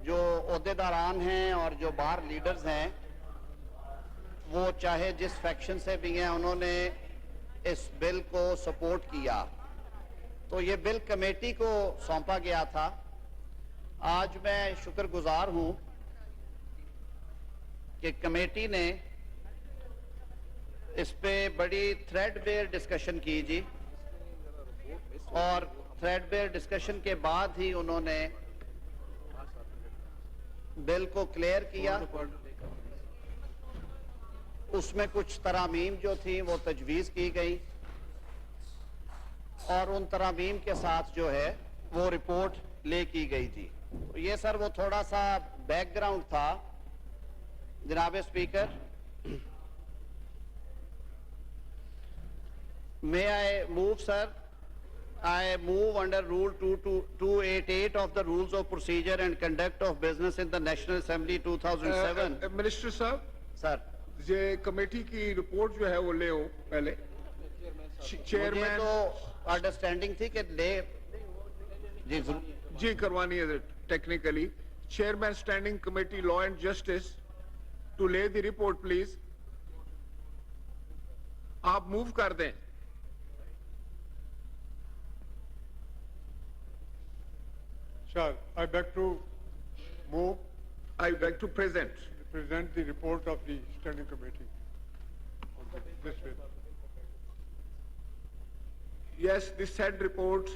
जो ओहदेदारान हैं और जो बाहर लीडर्स हैं वो चाहे जिस फैक्शन से भी हैं उन्होंने इस बिल को सपोर्ट किया। तो ये बिल कमेटी को सौंपा गया था। आज मैं शुक्रगुजार हूं कि कमेटी ने इस पे बड़ी थ्रेडबेयर डिस्कशन की जी, और थ्रेडबेयर डिस्कशन के बाद ही उन्होंने बिल को क्लियर किया। उसमें कुछ तरामीम जो थी वो तजवीज़ की गई और उन तरामीम के साथ जो है वो रिपोर्ट ले की गई थी। तो ये सर वो थोड़ा सा बैकग्राउंड था। जनाब speaker, may I move, sir? I move under Rule 288 of the Rules of Procedure and Conduct of Business in the National Assembly 2007. Minister साहब, सर, ये कमेटी की रिपोर्ट जो है वो ले हो पहले। चेयरमैन तो अंडरस्टैंडिंग थी कि ले जी करवानी है technically. Chairman standing committee law and justice to lay the report please. आप मूव कर दें। Sir, I beg to move, I beg to present the report of the standing committee on this bill. yes, this said report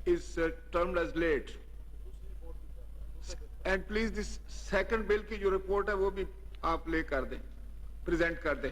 is termed as late, and please this second bill की जो report है वो भी आप ले कर दें, present कर दें।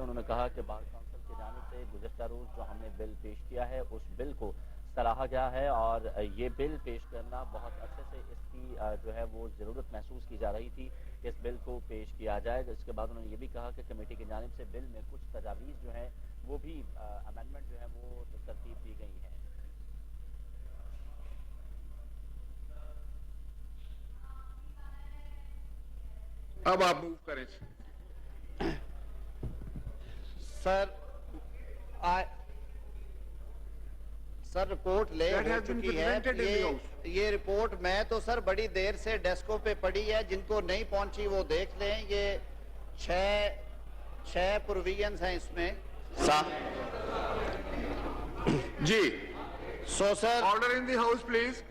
उन्होंने कहा कि बार काउंसिल की जानिब से गुज़श्ता रोज़ जो हमने बिल पेश किया है उस बिल को सराहा गया है और ये बिल पेश करना बहुत अच्छे से इसकी जो है वो ज़रूरत महसूस की जा रही थी कि इस बिल को पेश किया जाए। इसके बाद उन्होंने ये भी कहा कि कमेटी की जानिब से बिल में कुछ तजावीज़ जो है वो भी अमेंडमेंट जो है वो तरतीब दी गई हैं। अब आप मूव करें। सर, सर रिपोर्ट ले हो चुकी है। ये रिपोर्ट मैं तो सर बड़ी देर से डेस्कों पे पड़ी है, जिनको नहीं पहुंची वो देख लें। ये छह प्रोविजंस हैं इसमें जी। So sir, order in the house please.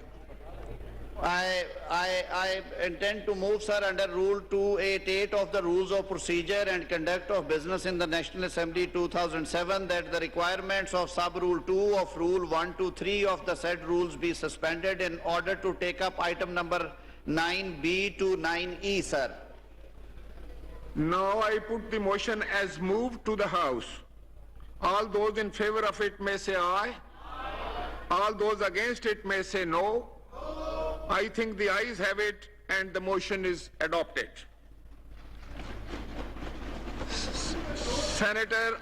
I intend to move, sir, under Rule 288 of the Rules of Procedure and Conduct of Business in the National Assembly 2007 that the requirements of Sub-Rule 2 of Rule 123 of the said rules be suspended in order to take up item number 9B to 9E, sir. Now I put the motion as moved to the House. All those in favor of it may say aye. All those against it may say no. I think the ayes have it and the motion is adopted. Senator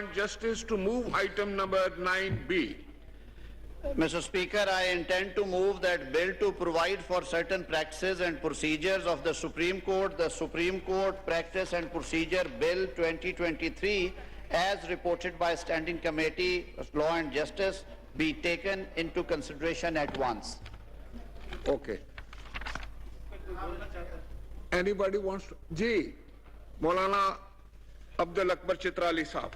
and Justice, to move item number 9B. Mr. Speaker, I intend to move that bill to provide for certain practices and procedures of the Supreme Court, the Supreme Court Practice and Procedure Bill 2023, as reported by Standing Committee of Law and Justice, be taken into consideration at once. Okay. Anybody wants to? Ji, Maulana Abdul Akbar Chitrali Saab.